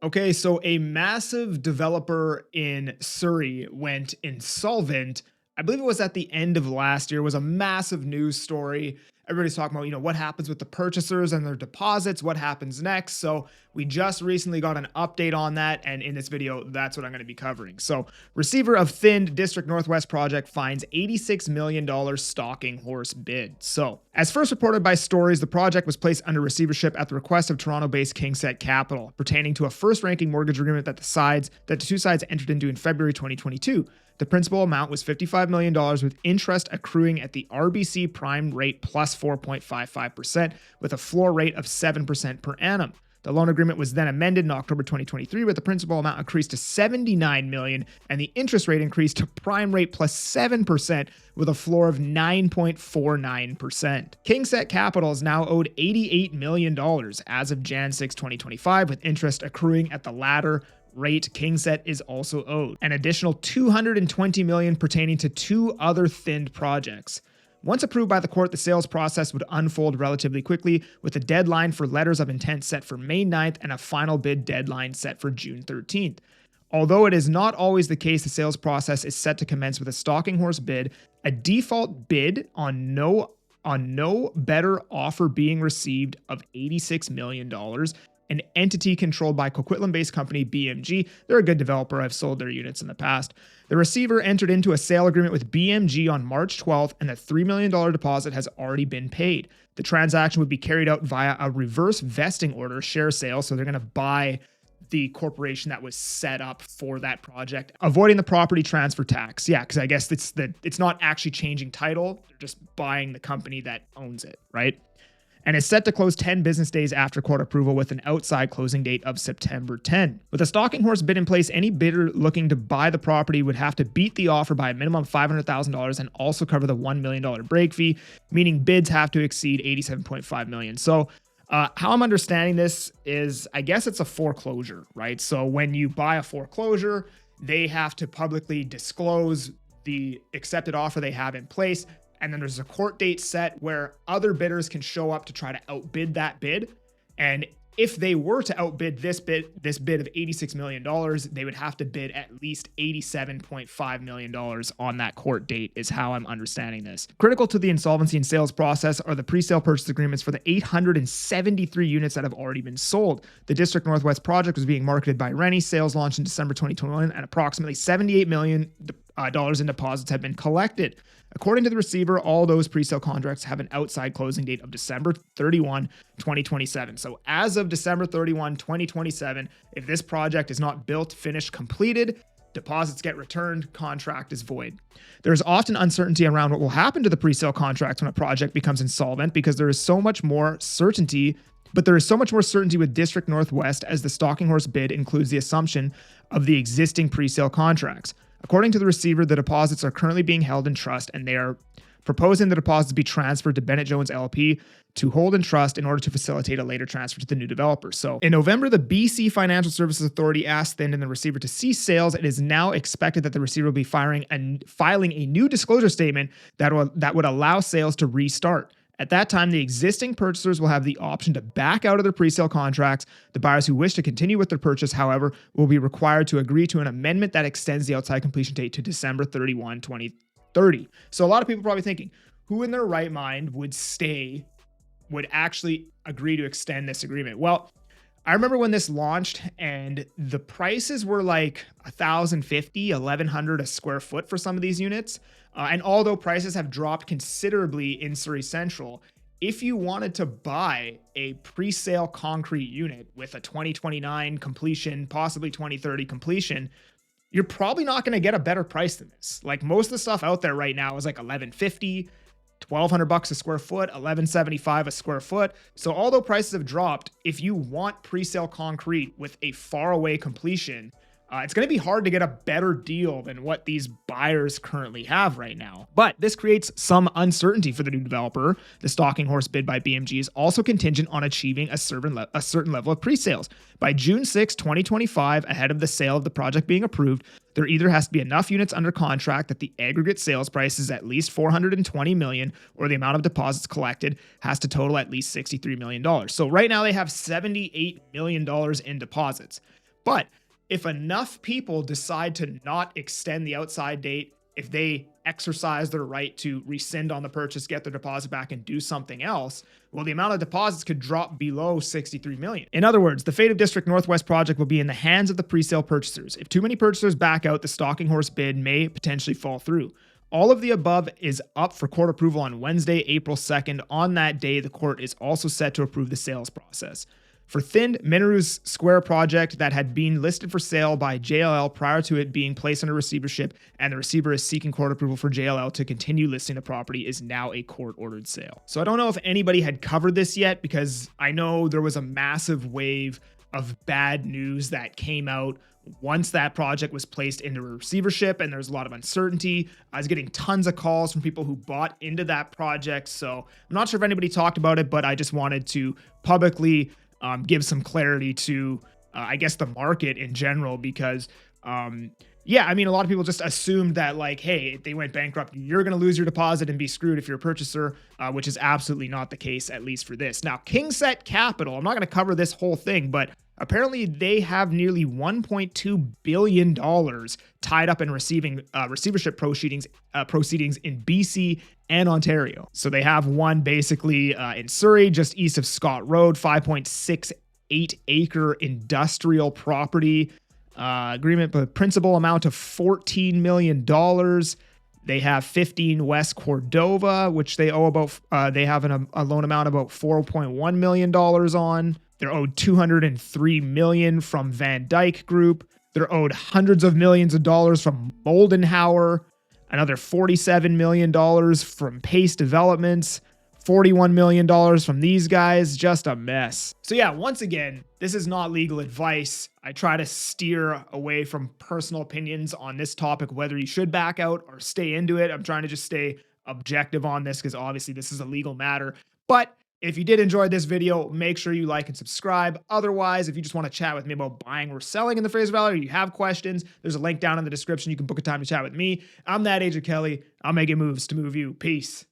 Okay, so a massive developer in Surrey went insolvent. I believe it was at the end of last year. It was a massive news story. Everybody's talking about, what happens with the purchasers and their deposits, what happens next. So we just recently got an update on that. And in this video, that's what I'm going to be covering. So receiver of thinned District Northwest project finds $86 million stalking horse bid. So as first reported by Stories, the project was placed under receivership at the request of Toronto-based Kingset Capital, pertaining to a first-ranking mortgage agreement that the two sides entered into in February 2022. The principal amount was $55 million with interest accruing at the RBC prime rate plus 4.55% with a floor rate of 7% per annum. The loan agreement was then amended in October 2023 with the principal amount increased to $79 million and the interest rate increased to prime rate plus 7% with a floor of 9.49%. Kingset Capital is now owed $88 million as of Jan 6, 2025 with interest accruing at the latter rate. Kingset is also owed an additional $220 million pertaining to two other thinned projects. Once approved by the court, the sales process would unfold relatively quickly, with a deadline for letters of intent set for May 9th and a final bid deadline set for June 13th. Although it is not always the case the sales process is set to commence with a stalking horse bid, a default bid on no better offer being received of $86 million, an entity controlled by Coquitlam-based company BMG. They're a good developer. I've sold their units in the past. The receiver entered into a sale agreement with BMG on March 12th, and the $3 million deposit has already been paid. The transaction would be carried out via a reverse vesting order share sale, so they're going to buy the corporation that was set up for that project, avoiding the property transfer tax. Yeah, because I guess it's not actually changing title. They're just buying the company that owns it, right? And is set to close 10 business days after court approval with an outside closing date of September 10. With a stalking horse bid in place, any bidder looking to buy the property would have to beat the offer by a minimum of $500,000 and also cover the $1 million break fee, meaning bids have to exceed $87.5 million. So how I'm understanding this is, I guess it's a foreclosure, right? So when you buy a foreclosure, they have to publicly disclose the accepted offer they have in place. And then there's a court date set where other bidders can show up to try to outbid that bid. And if they were to outbid this bid of $86 million, they would have to bid at least $87.5 million on that court date, is how I'm understanding this. Critical to the insolvency and sales process are the pre-sale purchase agreements for the 873 units that have already been sold. The District Northwest project was being marketed by Rennie. Sales launched in December 2021, and approximately $78 million in deposits have been collected. According to the receiver, all those pre-sale contracts have an outside closing date of December 31, 2027. So as of December 31, 2027, if this project is not built, finished, completed, deposits get returned, contract is void. There is often uncertainty around what will happen to the pre-sale contracts when a project becomes insolvent because there is so much more certainty. But there is so much more certainty with District Northwest as the stalking horse bid includes the assumption of the existing pre-sale contracts. According to the receiver, the deposits are currently being held in trust, and they are proposing the deposits be transferred to Bennett Jones LP to hold in trust in order to facilitate a later transfer to the new developer. So in November, the BC Financial Services Authority asked Thind and the receiver to cease sales. It is now expected that the receiver will be filing a new disclosure statement that would allow sales to restart. At that time, the existing purchasers will have the option to back out of their pre-sale contracts. The buyers who wish to continue with their purchase, however, will be required to agree to an amendment that extends the outside completion date to December 31, 2030. So a lot of people are probably thinking, who in their right mind would actually agree to extend this agreement? Well, I remember when this launched and the prices were like $1,050, $1,100 a square foot for some of these units. And although prices have dropped considerably in Surrey Central, if you wanted to buy a pre-sale concrete unit with a 2029 completion, possibly 2030 completion, you're probably not going to get a better price than this. Like most of the stuff out there right now is like $1,150, $1,200 a square foot, $1,175 a square foot. So although prices have dropped, if you want pre-sale concrete with a faraway completion, it's going to be hard to get a better deal than what these buyers currently have right now. But this creates some uncertainty for the new developer. The stalking horse bid by BMG is also contingent on achieving a certain level of pre-sales. By June 6, 2025, ahead of the sale of the project being approved, there either has to be enough units under contract that the aggregate sales price is at least $420 million, or the amount of deposits collected has to total at least $63 million. So right now they have $78 million in deposits. But if enough people decide to not extend the outside date, if they exercise their right to rescind on the purchase, get their deposit back, and do something else, well, the amount of deposits could drop below 63 million. In other words, the fate of District Northwest project will be in the hands of the pre-sale purchasers. If too many purchasers back out, the stalking horse bid may potentially fall through. All of the above is up for court approval on Wednesday, April 2nd. On that day, the court is also set to approve the sales process. For Thind Minaru's Square project that had been listed for sale by JLL prior to it being placed under receivership, and the receiver is seeking court approval for JLL to continue listing the property, is now a court-ordered sale. So I don't know if anybody had covered this yet, because I know there was a massive wave of bad news that came out once that project was placed into receivership, and there's a lot of uncertainty. I was getting tons of calls from people who bought into that project, so I'm not sure if anybody talked about it, but I just wanted to publicly give some clarity to, I guess, the market in general, because, yeah, I mean, a lot of people just assumed that, like, hey, if they went bankrupt, you're going to lose your deposit and be screwed if you're a purchaser, which is absolutely not the case, at least for this. Now, Kingset Capital, I'm not going to cover this whole thing, but apparently they have nearly $1.2 billion tied up in receiving receivership proceedings in BC and Ontario. So they have one basically in Surrey, just east of Scott Road, 5.68 acre industrial property. Agreement with principal amount of $14 million. They have 15 West Cordova, which they owe about, they have a loan amount about $4.1 million on. They're owed $203 million from Van Dyke Group. They're owed hundreds of millions of dollars from Moldenhauer, another $47 million from Pace Developments, $41 million from these guys. Just a mess. So yeah, once again, this is not legal advice. I try to steer away from personal opinions on this topic, whether you should back out or stay into it. I'm trying to just stay objective on this, because obviously this is a legal matter. But if you did enjoy this video, make sure you like and subscribe. Otherwise, if you just want to chat with me about buying or selling in the Fraser Valley, or you have questions, there's a link down in the description. You can book a time to chat with me. I'm that Agent Kelly. I'm making moves to move you. Peace.